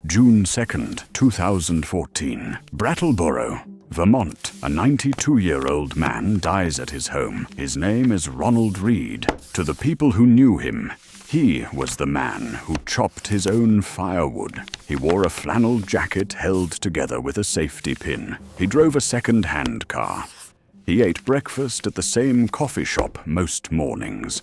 June 2nd, 2014. Brattleboro, Vermont. A 92-year-old man dies at his home. His name is Ronald Read. To the people who knew him, he was the man who chopped his own firewood. He wore a flannel jacket held together with a safety pin. He drove a second-hand car. He ate breakfast at the same coffee shop most mornings.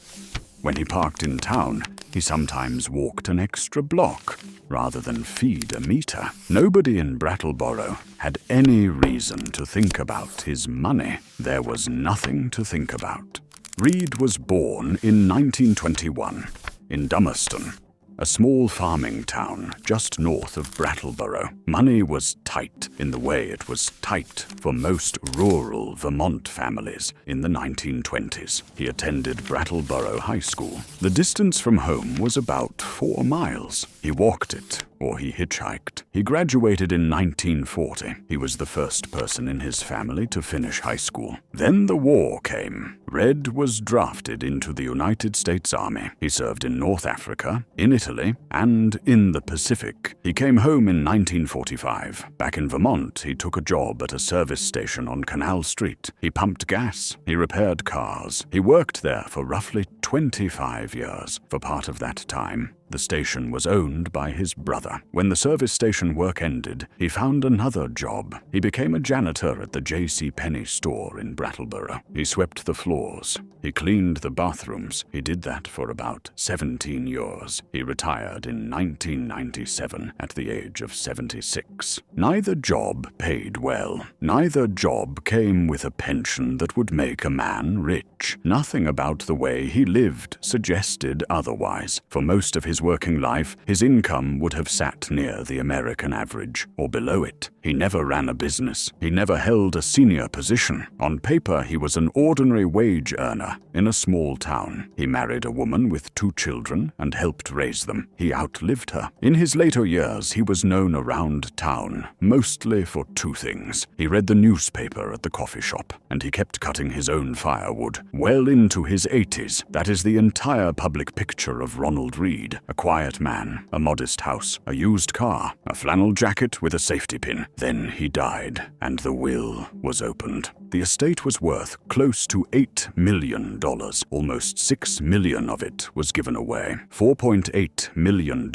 When he parked in town, he sometimes walked an extra block rather than feed a meter. Nobody in Brattleboro had any reason to think about his money. There was nothing to think about. Read was born in 1921 in Dummerston, a small farming town just north of Brattleboro. Money was tight in the way it was tight for most rural Vermont families in the 1920s. He attended Brattleboro High School. The distance from home was about 4 miles. He walked it, or he hitchhiked. He graduated in 1940. He was the first person in his family to finish high school. Then the war came. Read was drafted into the United States Army. He served in North Africa, in Italy, and in the Pacific. He came home in 1945. Back in Vermont, he took a job at a service station on Canal Street. He pumped gas. He repaired cars. He worked there for roughly 25 years. For part of that time, the station was owned by his brother. When the service station work ended, he found another job. He became a janitor at the JCPenney store in Brattleboro. He swept the floors. He cleaned the bathrooms. He did that for about 17 years. He retired in 1997 at the age of 76. Neither job paid well. Neither job came with a pension that would make a man rich. Nothing about the way he lived suggested otherwise. For most of his working life, his income would have sat near the American average, or below it. He never ran a business. He never held a senior position. On paper, he was an ordinary wage earner in a small town. He married a woman with 2 children and helped raise them. He outlived her. In his later years, he was known around town, mostly for 2 things. He read the newspaper at the coffee shop, and he kept cutting his own firewood. Well into his 80s, that is the entire public picture of Ronald Read. A quiet man, a modest house, a used car, a flannel jacket with a safety pin. Then he died, and the will was opened. The estate was worth close to $8 million. Almost $6 million of it was given away. $4.8 million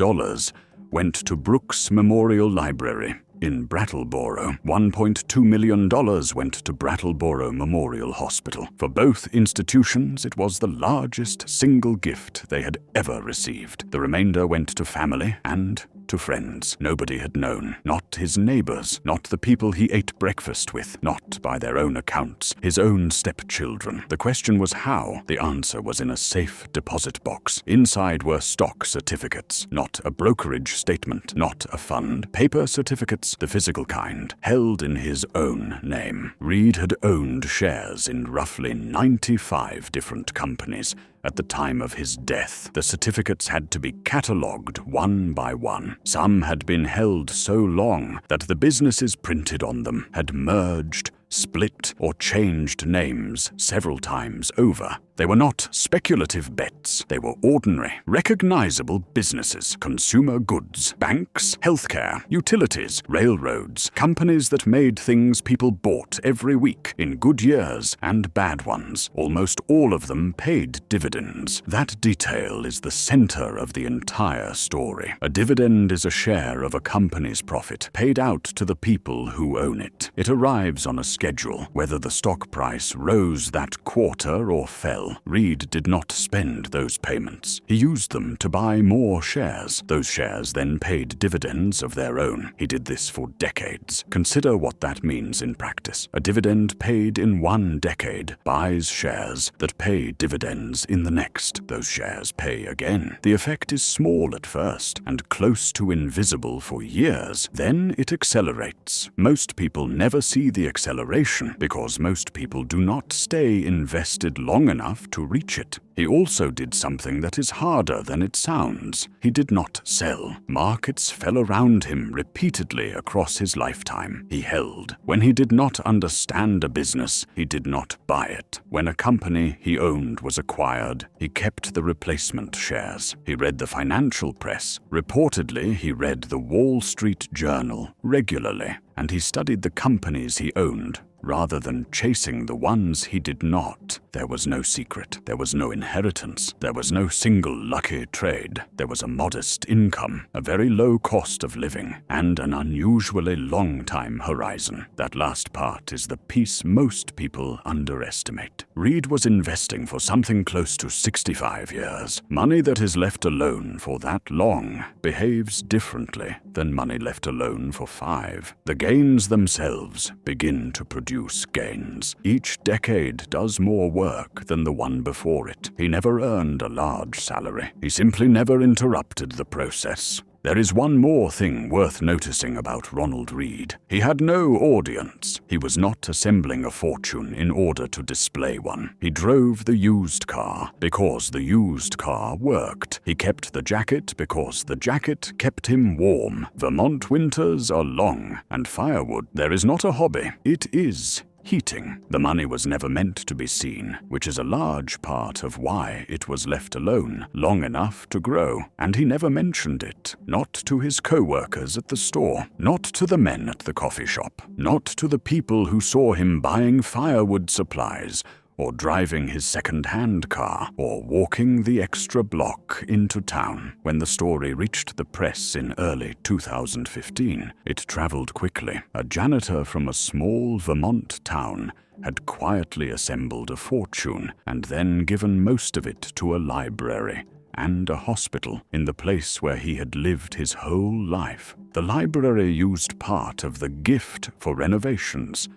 went to Brooks Memorial Library in Brattleboro. $1.2 million went to Brattleboro Memorial Hospital. For both institutions, it was the largest single gift they had ever received. The remainder went to family and to friends nobody had known. Not his neighbors, not the people he ate breakfast with, not, by their own accounts, his own stepchildren. The question was how. The answer was in a safe deposit box. Inside were stock certificates, not a brokerage statement, not a fund. Paper certificates, the physical kind, held in his own name. Read had owned shares in roughly 95 different companies. At the time of his death, the certificates had to be catalogued one by one. Some had been held so long that the businesses printed on them had merged, split, or changed names several times over. They were not speculative bets. They were ordinary, recognizable businesses, consumer goods, banks, healthcare, utilities, railroads, companies that made things people bought every week in good years and bad ones. Almost all of them paid dividends. That detail is the center of the entire story. A dividend is a share of a company's profit, paid out to the people who own it. It arrives on a schedule, whether the stock price rose that quarter or fell. Read did not spend those payments. He used them to buy more shares. Those shares then paid dividends of their own. He did this for decades. Consider what that means in practice. A dividend paid in one decade buys shares that pay dividends in the next. Those shares pay again. The effect is small at first and close to invisible for years. Then it accelerates. Most people never see the acceleration because most people do not stay invested long enough enough to reach it. He also did something that is harder than it sounds. He did not sell. Markets fell around him repeatedly across his lifetime. He held. When he did not understand a business, he did not buy it. When a company he owned was acquired, he kept the replacement shares. He read the financial press. Reportedly, he read the Wall Street Journal regularly, and he studied the companies he owned rather than chasing the ones he did not. There was no secret. There was no inheritance. There was no single lucky trade. There was a modest income, a very low cost of living, and an unusually long time horizon. That last part is the piece most people underestimate. Read was investing for something close to 65 years. Money that is left alone for that long behaves differently than money left alone for 5. The gains themselves begin to produce gains. Each decade does more work than the one before it. He never earned a large salary. He simply never interrupted the process. There is one more thing worth noticing about Ronald Read. He had no audience. He was not assembling a fortune in order to display one. He drove the used car because the used car worked. He kept the jacket because the jacket kept him warm. Vermont winters are long, and firewood, there is not a hobby. It is heating. The money was never meant to be seen, which is a large part of why it was left alone long enough to grow, and he never mentioned it. Not to his co-workers at the store, not to the men at the coffee shop, not to the people who saw him buying firewood supplies, or driving his second-hand car, or walking the extra block into town. When the story reached the press in early 2015, it traveled quickly. A janitor from a small Vermont town had quietly assembled a fortune and then given most of it to a library and a hospital in the place where he had lived his whole life. The library used part of the gift for renovations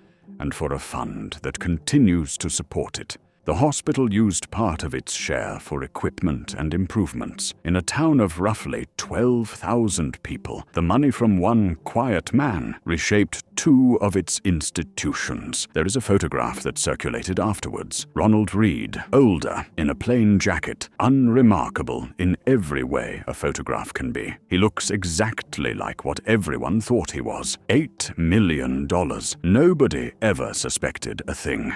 and for a fund that continues to support it. The hospital used part of its share for equipment and improvements. In a town of roughly 12,000 people, the money from one quiet man reshaped 2 of its institutions. There is a photograph that circulated afterwards. Ronald Read, older, in a plain jacket, unremarkable in every way a photograph can be. He looks exactly like what everyone thought he was. $8 million. Nobody ever suspected a thing.